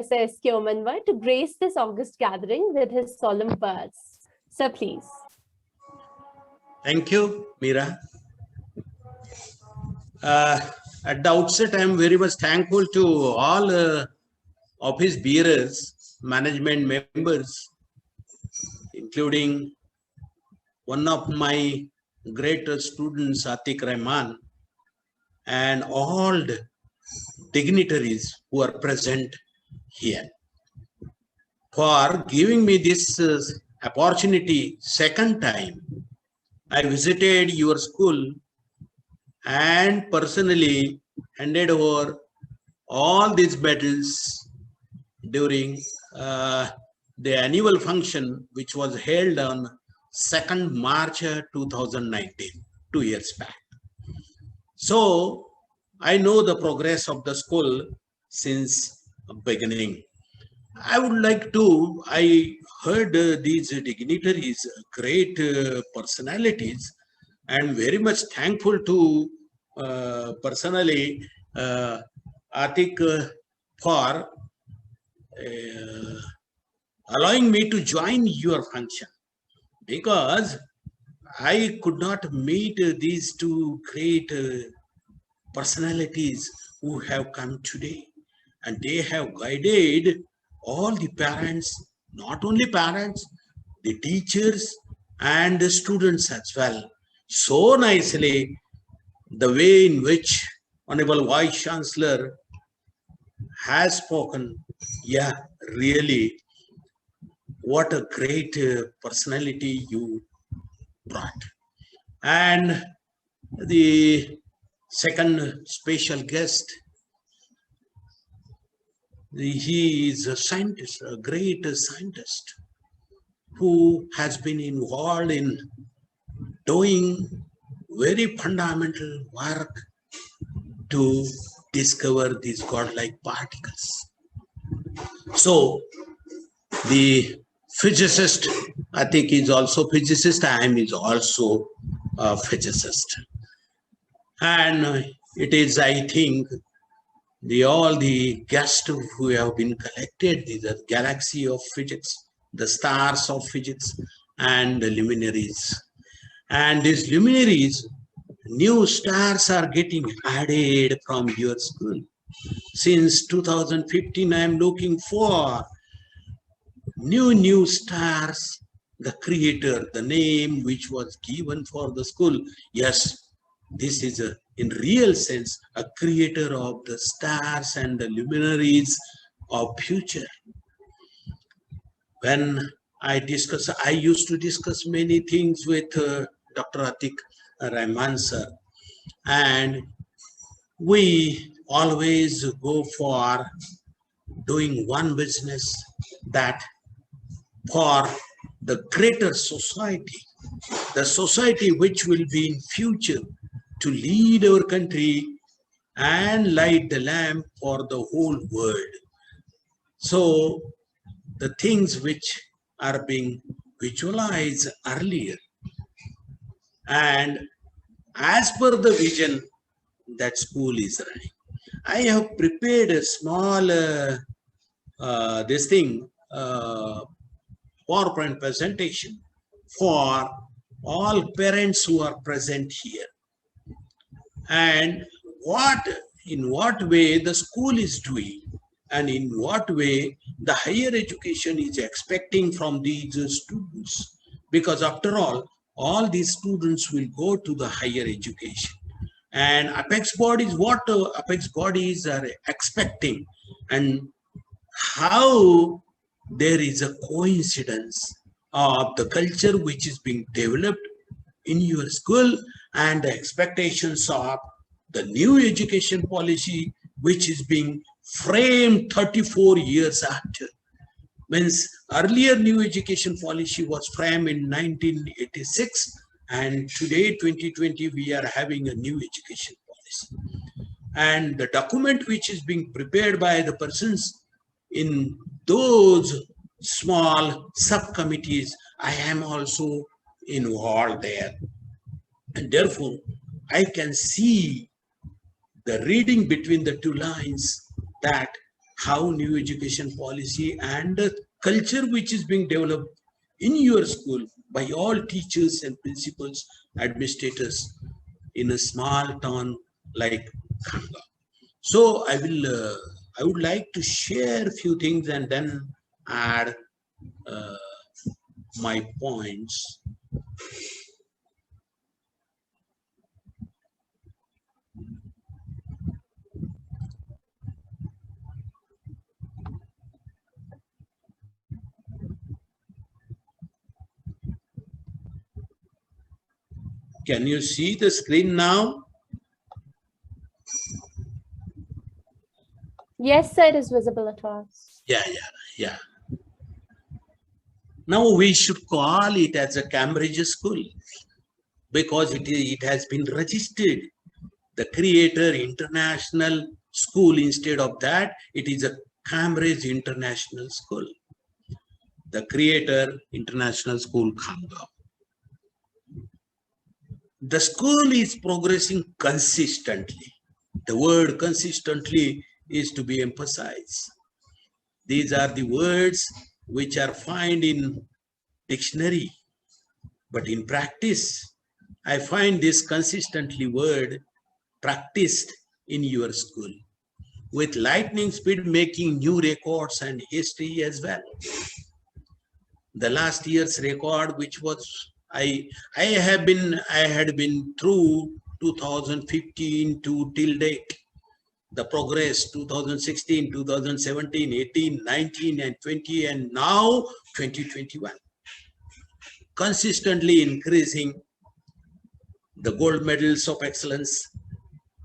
Professor S.K. Omanwar to grace this August gathering with his solemn words. Sir, please. Thank you, Meera. At the outset, I am very much thankful to all office bearers, management members, including one of my great students, Atiq Rahman, and all the dignitaries who are present here, for giving me this opportunity. Second time I visited your school and personally handed over all these medals during the annual function which was held on 2nd March 2019, 2 years back. So I know the progress of the school since beginning. I would like to, I heard these dignitaries, great personalities, and very much thankful to personally Atiq for allowing me to join your function, because I could not meet these two great personalities who have come today, and they have guided all the parents, not only parents, the teachers and the students as well, so nicely. The way in which Honorable Vice Chancellor has spoken, yeah, really, what a great personality you brought. And the second special guest, he is a scientist, a great scientist who has been involved in doing very fundamental work to discover these godlike particles. So the physicist, I think, is also physicist. I am is also a physicist, and it is, I think, all the guests who have been collected, the galaxy of physics, the stars of physics, and the luminaries. And these luminaries, new stars are getting added from your school. Since 2015, I am looking for new stars, the creator, the name which was given for the school. Yes, this is in real sense a creator of the stars and the luminaries of future. When I used to discuss many things with Dr. Atiq Rahman sir, and we always go for doing one business, that for the greater society, the society which will be in future to lead our country and light the lamp for the whole world. So the things which are being visualized earlier, and as per the vision that school is running, I have prepared a small PowerPoint presentation for all parents who are present here, and in what way the school is doing, and in what way the higher education is expecting from these students, because after all these students will go to the higher education, and apex bodies, what apex bodies are expecting, and how there is a coincidence of the culture which is being developed in your school and the expectations of the new education policy which is being framed 34 years after. Means earlier new education policy was framed in 1986, and today 2020 we are having a new education policy, and the document which is being prepared by the persons in those small subcommittees, I am also involved there, and therefore I can see the reading between the two lines, that how new education policy and the culture which is being developed in your school by all teachers and principals, administrators in a small town like Khanga. So I would like to share a few things and then add uh, my points. Can you see the screen now? Yes, sir, it is visible at us. Yeah. Now we should call it as a Cambridge school because it has been registered. The Creator International School, instead of that, it is a Cambridge International School. The Creator International School, Khanga. The school is progressing consistently. The word consistently is to be emphasized. These are the words which are found in dictionary, but in practice, I find this consistently word practiced in your school with lightning speed, making new records and history as well. The last year's record, which was I had been through 2015 to till date. The progress 2016, 2017, 18, 19 and 20 and now 2021. Consistently increasing the gold medals of excellence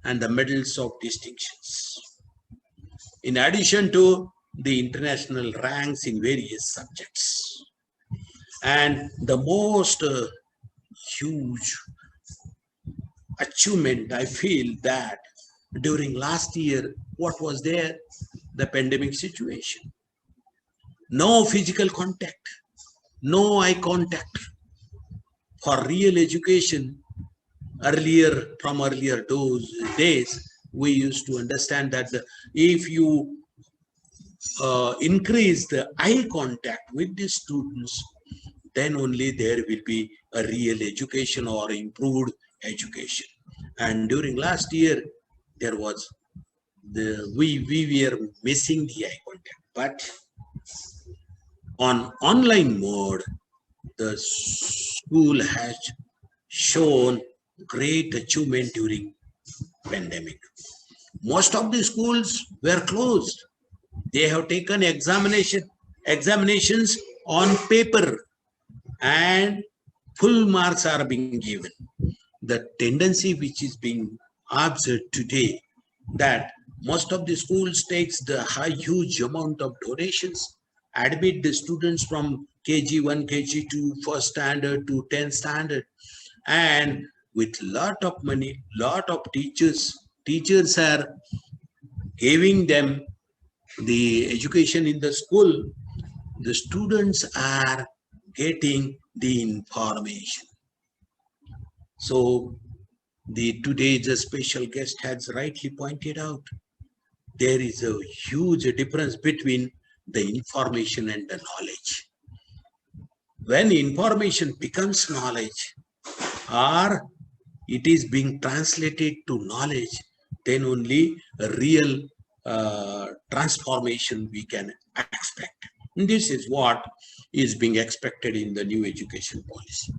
and the medals of distinctions. In addition to the international ranks in various subjects. And the most huge achievement, I feel that during last year, what was there? The pandemic situation. No physical contact, no eye contact. For real education, from earlier days, we used to understand that if you increase the eye contact with the students, then only there will be a real education or improved education. And during last year, there was we were missing the eye contact. But on online mode, the school has shown great achievement during pandemic. Most of the schools were closed. They have taken examinations on paper and full marks are being given. The tendency which is being observed today, that most of the schools takes the huge amount of donations, admit the students from KG1, KG2, first standard to 10th standard, and with lot of money, lot of teachers are giving them the education in the school. The students are getting the information. So today's special guest has rightly pointed out, there is a huge difference between the information and the knowledge. When information becomes knowledge, or it is being translated to knowledge, then only a real transformation we can expect. And this is what is being expected in the new education policy.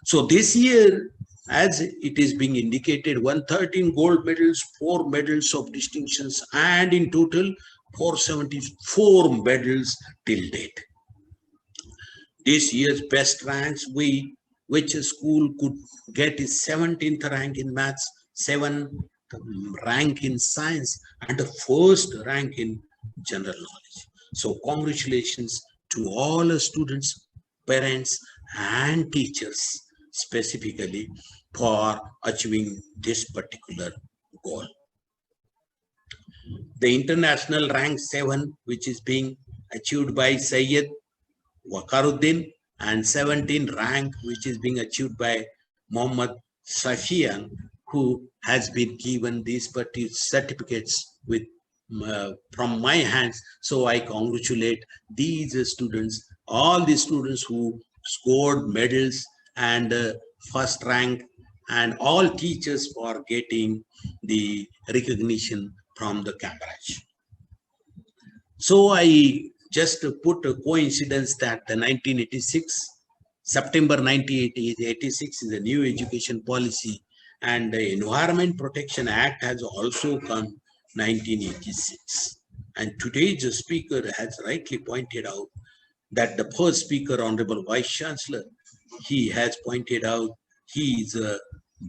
So this year, as it is being indicated, 113 gold medals, 4 medals of distinctions, and in total 474 medals till date. This year's best ranks which a school could get is 17th rank in maths, 7th rank in science, and the first rank in general knowledge. So congratulations to all the students, parents, and teachers specifically for achieving this particular goal. The international rank 7, which is being achieved by Syed Wakaruddin, and 17th rank, which is being achieved by Muhammad Safian, who has been given these certificates with from my hands. So I congratulate these students, all the students who scored medals and first rank, and all teachers for getting the recognition from the Cambridge. So I just put a coincidence that the 1986, September 1986 is a new education policy, and the Environment Protection Act has also come 1986. And today's speaker has rightly pointed out that the first speaker, Honorable Vice Chancellor, he has pointed out he is a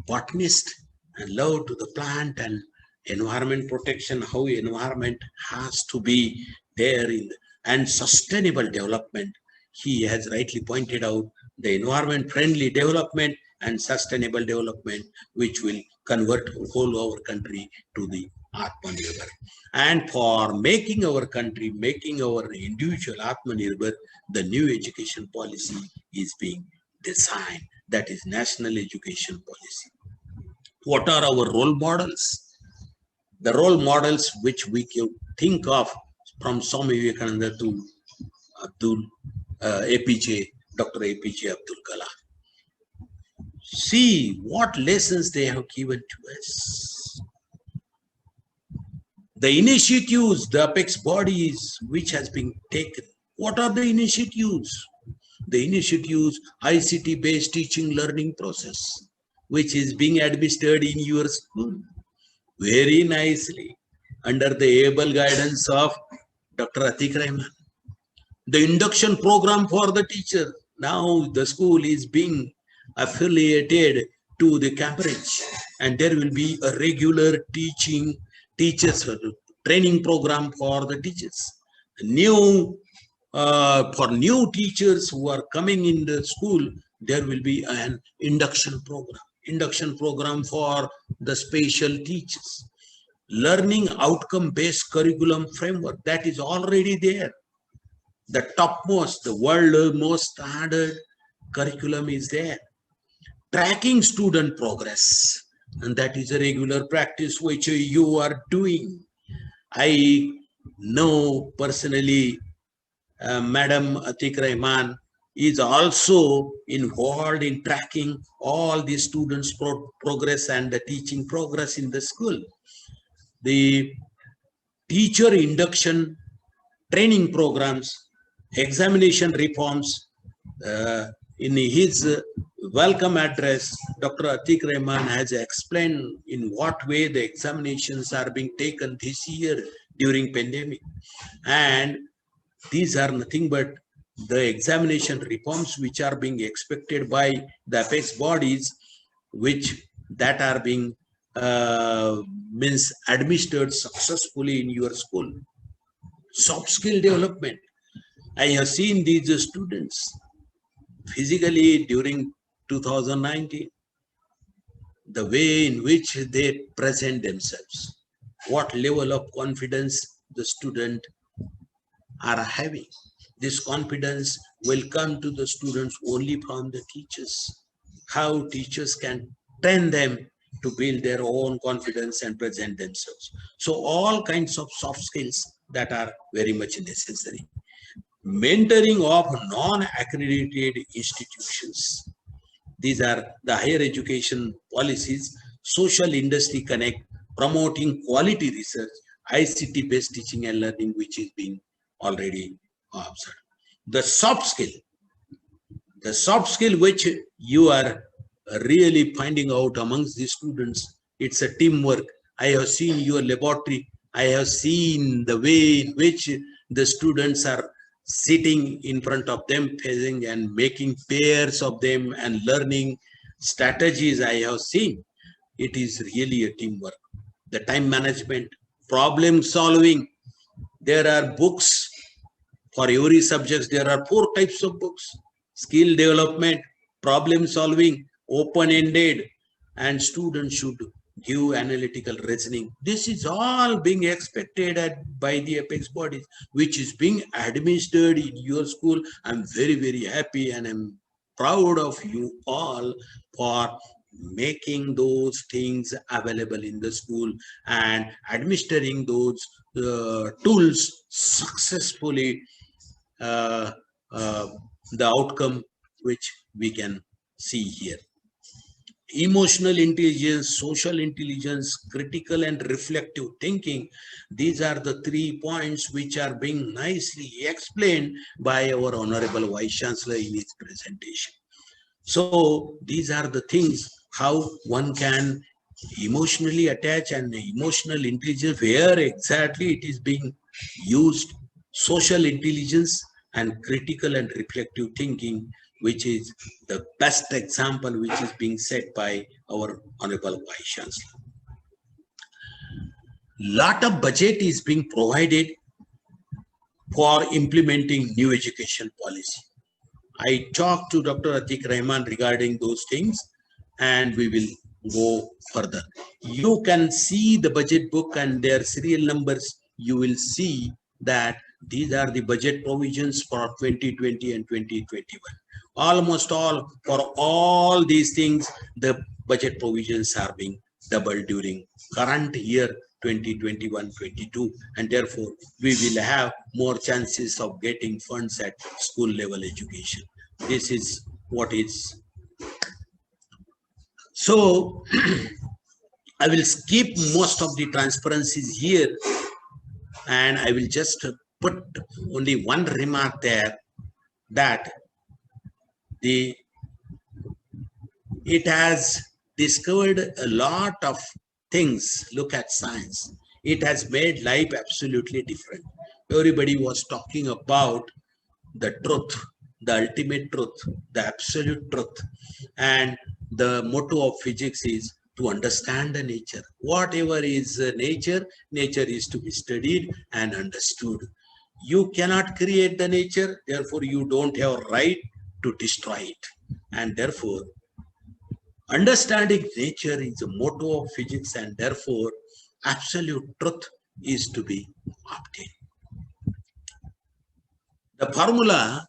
botanist and love to the plant and environment protection, how environment has to be there in and sustainable development. He has rightly pointed out the environment friendly development and sustainable development, which will convert whole our country to the Atmanirbhar. And for making our country, making our individual Atmanirbhar, the new education policy is being designed. That is National Education Policy. What are our role models? The role models which we can think of from Swami Vivekananda to APJ, Dr. APJ Abdul Kalam. See what lessons they have given to us. The initiatives, the apex bodies which has been taken. What are the initiatives? The initiatives, ICT-based teaching learning process, which is being administered in your school very nicely under the able guidance of Dr. Atiq Rahman. The induction program for the teacher. Now the school is being affiliated to the Cambridge, and there will be a regular teachers training program for the teachers. For new teachers who are coming in the school, there will be an induction program for the special teachers. Learning outcome-based curriculum framework, that is already there. The topmost, the world most standard curriculum is there. Tracking student progress, and that is a regular practice which you are doing. I know personally Madam Atiq Rahman is also involved in tracking all the students' progress and the teaching progress in the school. The teacher induction training programs, examination reforms. In his welcome address, Dr. Atiq Rahman has explained in what way the examinations are being taken this year during pandemic. And these are nothing but the examination reforms which are being expected by the apex bodies, which that are being administered successfully in your school. Soft skill development. I have seen these students physically during 2019, the way in which they present themselves, what level of confidence the student are having. This confidence will come to the students only from the teachers. How teachers can train them to build their own confidence and present themselves. So all kinds of soft skills that are very much necessary. Mentoring of non-accredited institutions. These are the higher education policies, social industry connect, promoting quality research, ICT-based teaching and learning, which is being already observed. The soft skill which you are really finding out amongst the students, it's a teamwork. I have seen your laboratory. I have seen the way in which the students are sitting in front of them, facing and making pairs of them and learning strategies. I have seen it is really a teamwork. The time management, problem solving. There are books for every subject. There are 4 types of books: skill development, problem solving, open-ended, and students should give analytical reasoning. This is all being expected by the apex bodies, which is being administered in your school. I'm very, very happy and I'm proud of you all for making those things available in the school and administering those tools successfully, the outcome which we can see here. Emotional intelligence, social intelligence, critical and reflective thinking. These are the 3 points which are being nicely explained by our Honorable Vice Chancellor in his presentation. So these are the things how one can emotionally attach and emotional intelligence, where exactly it is being used, social intelligence and critical and reflective thinking, which is the best example which is being set by our Honorable Vice Chancellor. Lot of budget is being provided for implementing new education policy. I talked to Dr. Atiq Rahman regarding those things, and we will go further. You can see the budget book and their serial numbers. You will see that these are the budget provisions for 2020 and 2021. Almost all, for all these things, the budget provisions are being doubled during current year 2021-22, and therefore we will have more chances of getting funds at school level education. This is what is. So I will skip most of the transparencies here, and I will just put only one remark there, that it has discovered a lot of things. Look at science. It has made life absolutely different. Everybody was talking about the truth, the ultimate truth, the absolute truth. And the motto of physics is to understand the nature. Whatever is nature, nature is to be studied and understood. You cannot create the nature, therefore you don't have a right to destroy it. And therefore, understanding nature is a motto of physics, and therefore absolute truth is to be obtained. The formula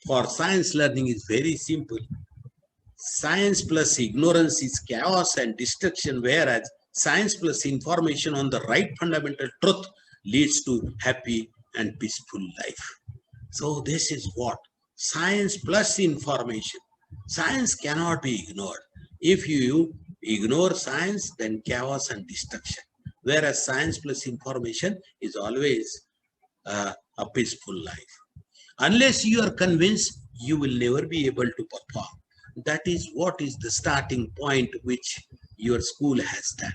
for science learning is very simple. Science plus ignorance is chaos and destruction, whereas science plus information on the right fundamental truth leads to happy and peaceful life. So this is what science plus information. Science cannot be ignored. If you ignore science, then chaos and destruction. Whereas science plus information is always a peaceful life. Unless you are convinced, you will never be able to perform. That is what is the starting point which your school has done.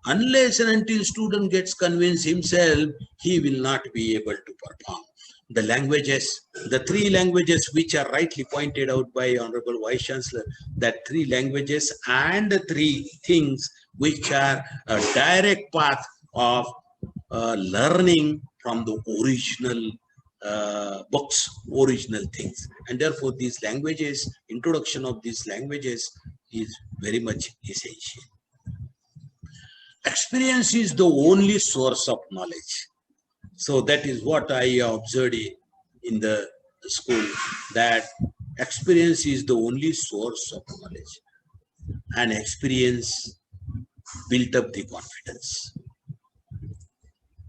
Unless and until student gets convinced himself, he will not be able to perform. The languages, the 3 languages which are rightly pointed out by Honorable Vice Chancellor, that 3 languages and the 3 things which are a direct path of learning from the original books, original things. And therefore these languages, introduction of these languages is very much essential. Experience is the only source of knowledge. So that is what I observed in the school, that experience is the only source of knowledge, and experience built up the confidence.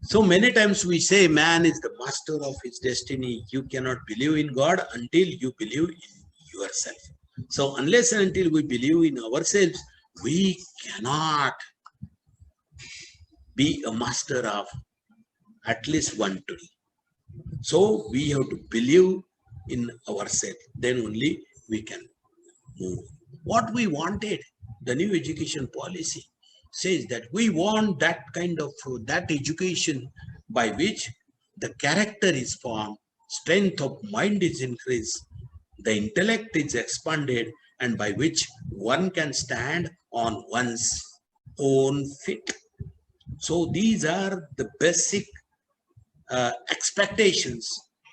So many times we say man is the master of his destiny. You cannot believe in God until you believe in yourself. So unless and until we believe in ourselves, we cannot be a master of at least one tool. So we have to believe in ourselves, then only we can move. What we wanted, the new education policy says that we want that kind of that education by which the character is formed, strength of mind is increased, the intellect is expanded, and by which one can stand on one's own feet. So these are the basic expectations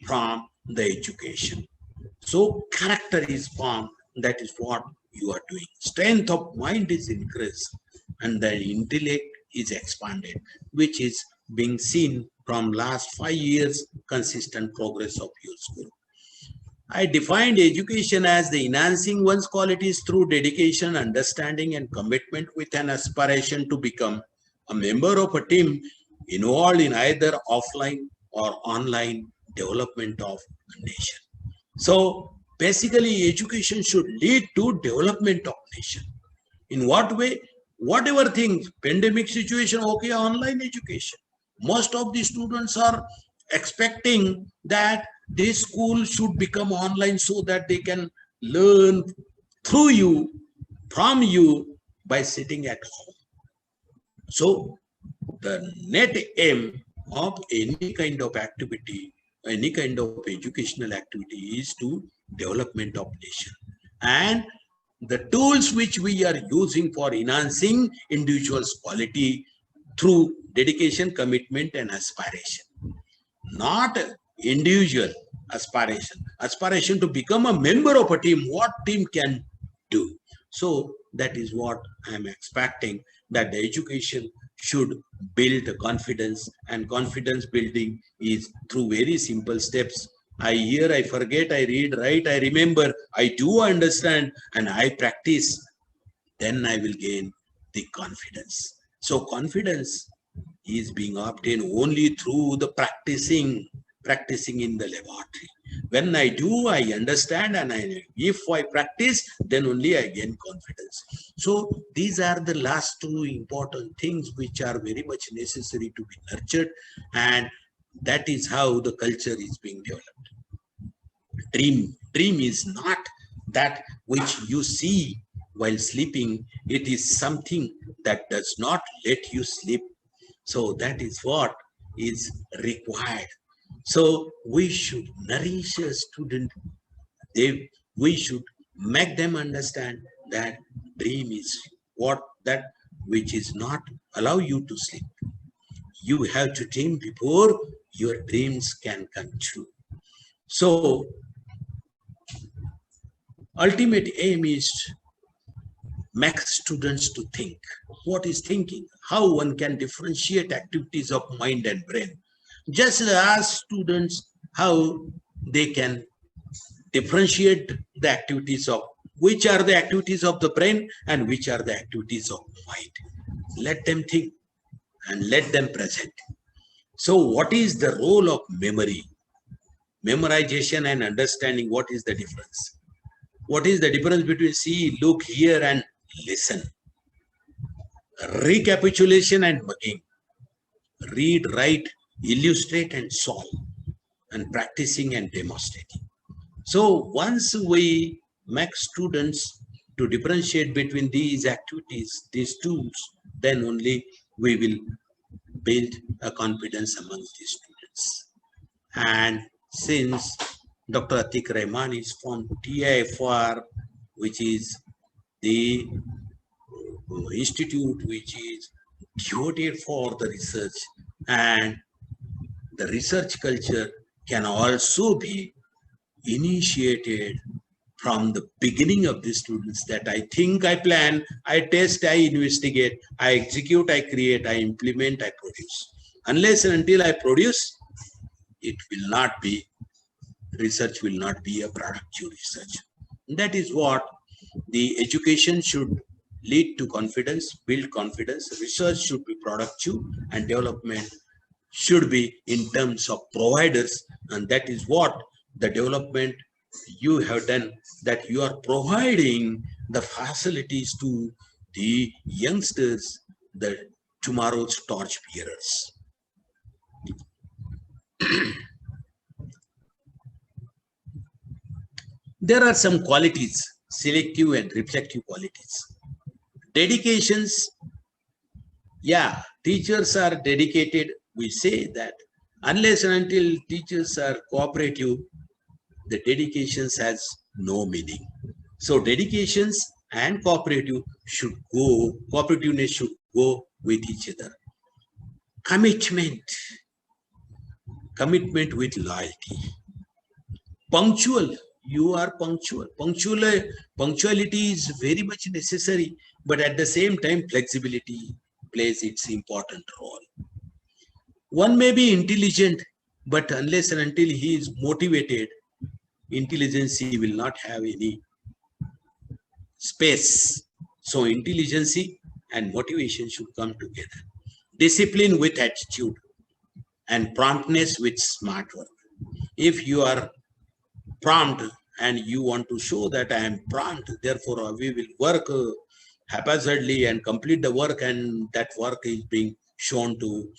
from the education. So character is formed, that is what you are doing. Strength of mind is increased and the intellect is expanded, which is being seen from last 5 years consistent progress of your school. I defined education as the enhancing one's qualities through dedication, understanding, and commitment with an aspiration to become a member of a team involved in either offline or online development of a nation. So basically, education should lead to development of nation. In what way? Whatever things, pandemic situation, okay, online education. Most of the students are expecting that this school should become online so that they can learn through you, from you, by sitting at home. So the net aim of any kind of activity, any kind of educational activity is to development of nation. And the tools which we are using for enhancing individuals' quality through dedication, commitment, and aspiration. Not individual aspiration to become a member of a team, what team can do. So that is what I am expecting, that the education should build confidence, and confidence building is through very simple steps. I hear, I forget, I read, write, I remember, I do understand, and I practice. Then I will gain the confidence. So confidence is being obtained only through the practicing in the laboratory. When I do, I understand, and if I practice, then only I gain confidence. So these are the last two important things which are very much necessary to be nurtured, and that is how the culture is being developed. Dream is not that which you see while sleeping. It is something that does not let you sleep. So that is what is required. So we should nourish a student. We should make them understand that dream is what that which is not allow you to sleep. You have to dream before your dreams can come true. So ultimate aim is make students to think. What is thinking? How one can differentiate activities of mind and brain. Just ask students how they can differentiate the activities of, which are the activities of the brain and which are the activities of mind. Let them think and let them present. So what is the role of memory? Memorization and understanding, what is the difference? What is the difference between see, look, hear, and listen? Recapitulation and mugging. Read, write, illustrate, and solve. And practicing and demonstrating. So once we make students to differentiate between these activities, these tools, then only we will build a confidence among the students. And since Dr. Atiq Rahman is from TIFR, which is the institute which is devoted for the research, and the research culture can also be initiated from the beginning of the students, that I think, I plan, I test, I investigate, I execute, I create, I implement, I produce. Unless and until I produce, it will not be, research will not be a productive research. That is what the education should lead to confidence, build confidence. Research should be productive, and development should be in terms of providers. And that is what the development you have done, that you are providing the facilities to the youngsters, the tomorrow's torch bearers. There are some qualities, selective and reflective qualities. Dedications, yeah, teachers are dedicated. We say that unless and until teachers are cooperative, the dedications has no meaning. So dedications and cooperative should go, cooperativeness should go with each other. Commitment with loyalty. Punctual, you are punctual. Punctuality is very much necessary, but at the same time, flexibility plays its important role. One may be intelligent, but unless and until he is motivated, intelligence will not have any space. So intelligence and motivation should come together. Discipline with attitude and promptness with smart work. If you are prompt and you want to show that I am prompt, therefore we will work haphazardly and complete the work, and that work is being shown to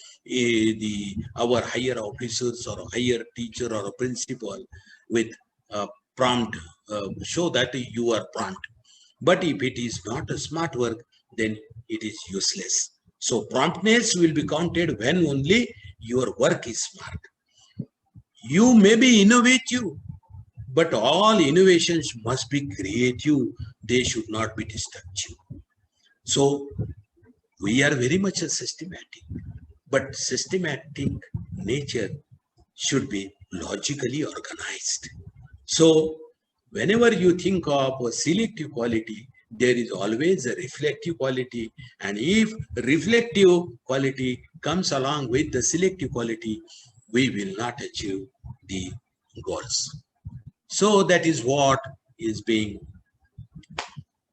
our higher officers or a higher teacher or a principal with prompt, show that you are prompt. But if it is not a smart work, then it is useless. So promptness will be counted when only your work is smart. You may be innovative, but all innovations must be creative. They should not be destructive. So we are very much a systematic, but systematic nature should be logically organized. So whenever you think of a selective quality, there is always a reflective quality. And if reflective quality comes along with the selective quality, we will not achieve the goals. So that is what is being,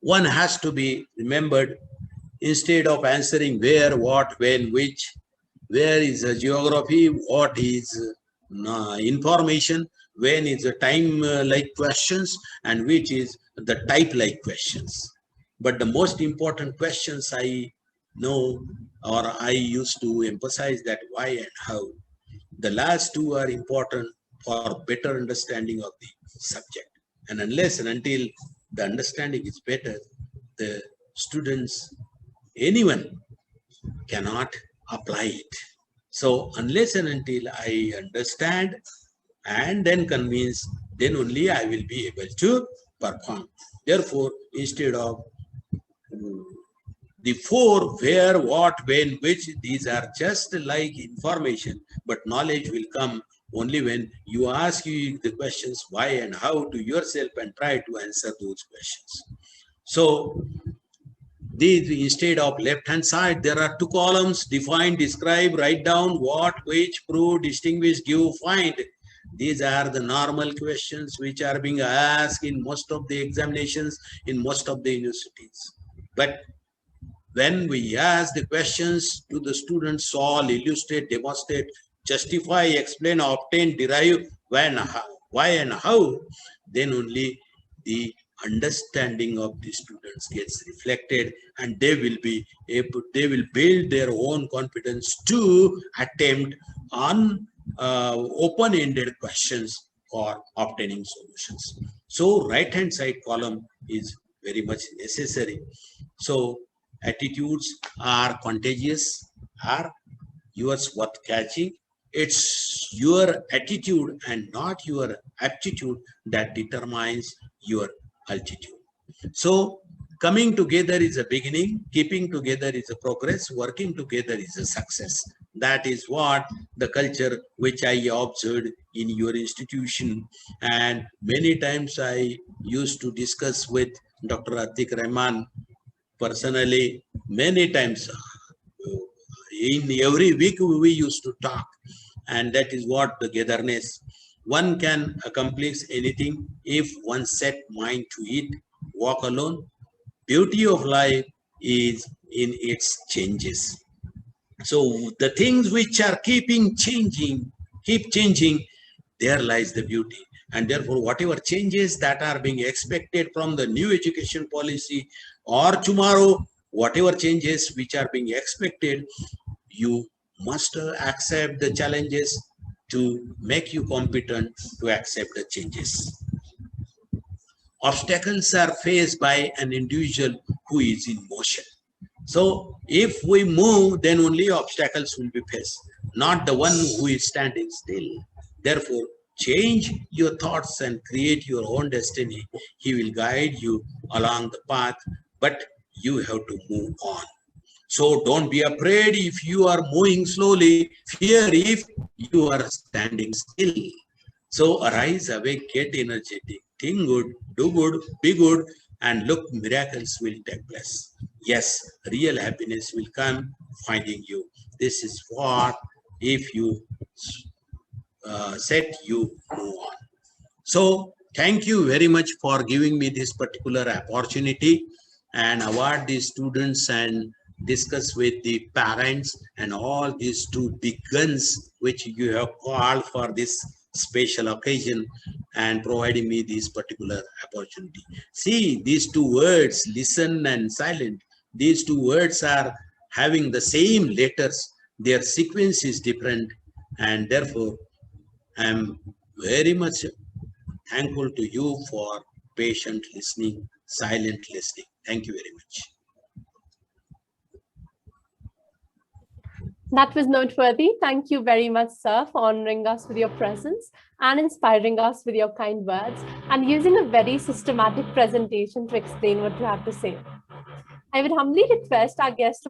one has to be remembered. Instead of answering where, what, when, which, where is the geography, what is information, when is the time like questions, and which is the type like questions. But the most important questions I know, or I used to emphasize, that why and how. The last two are important for better understanding of the subject. And unless and until the understanding is better, the students, anyone cannot apply it. So unless and until I understand and then convince, then only I will be able to perform. Therefore, instead of the four, where, what, when, which, these are just like information, but knowledge will come only when you ask you the questions why and how to yourself and try to answer those questions. So these, instead of left hand side, there are two columns: define, describe, write down, what, which, prove, distinguish, give, find. These are the normal questions which are being asked in most of the examinations in most of the universities. But when we ask the questions to the students, solve, illustrate, demonstrate, justify, explain, obtain, derive, when, how, why and how, then only the understanding of the students gets reflected, and they will be able, they will build their own confidence to attempt on open-ended questions for obtaining solutions. So right hand side column is very much necessary. So attitudes are contagious, are yours worth catching. It's your attitude and not your aptitude that determines your altitude. So coming together is a beginning, keeping together is a progress, working together is a success. That is what the culture which I observed in your institution. And many times I used to discuss with Dr. Atik Rahman personally, many times. In every week we used to talk, and that is what the togetherness. One can accomplish anything if one set mind to it. Walk alone. Beauty of life is in its changes. So the things which are keep changing, there lies the beauty. And therefore, whatever changes that are being expected from the new education policy, or tomorrow, whatever changes which are being expected, you must accept the challenges to make you competent to accept the changes. Obstacles are faced by an individual who is in motion. So if we move, then only obstacles will be faced, not the one who is standing still. Therefore, change your thoughts and create your own destiny. He will guide you along the path, but you have to move on. So don't be afraid if you are moving slowly. Fear if you are standing still. So arise, awake, get energetic, think good, do good, be good, and look, miracles will take place. Yes, real happiness will come finding you. This is what, if you set, you move on. So thank you very much for giving me this particular opportunity and award the students and discuss with the parents and all these two big guns which you have called for this special occasion and providing me this particular opportunity. See, these two words, listen and silent, these two words are having the same letters, their sequence is different, and therefore I am very much thankful to you for patient listening, silent listening. Thank you very much. That was noteworthy. Thank you very much, sir, for honoring us with your presence and inspiring us with your kind words and using a very systematic presentation to explain what you have to say. I would humbly request our guest to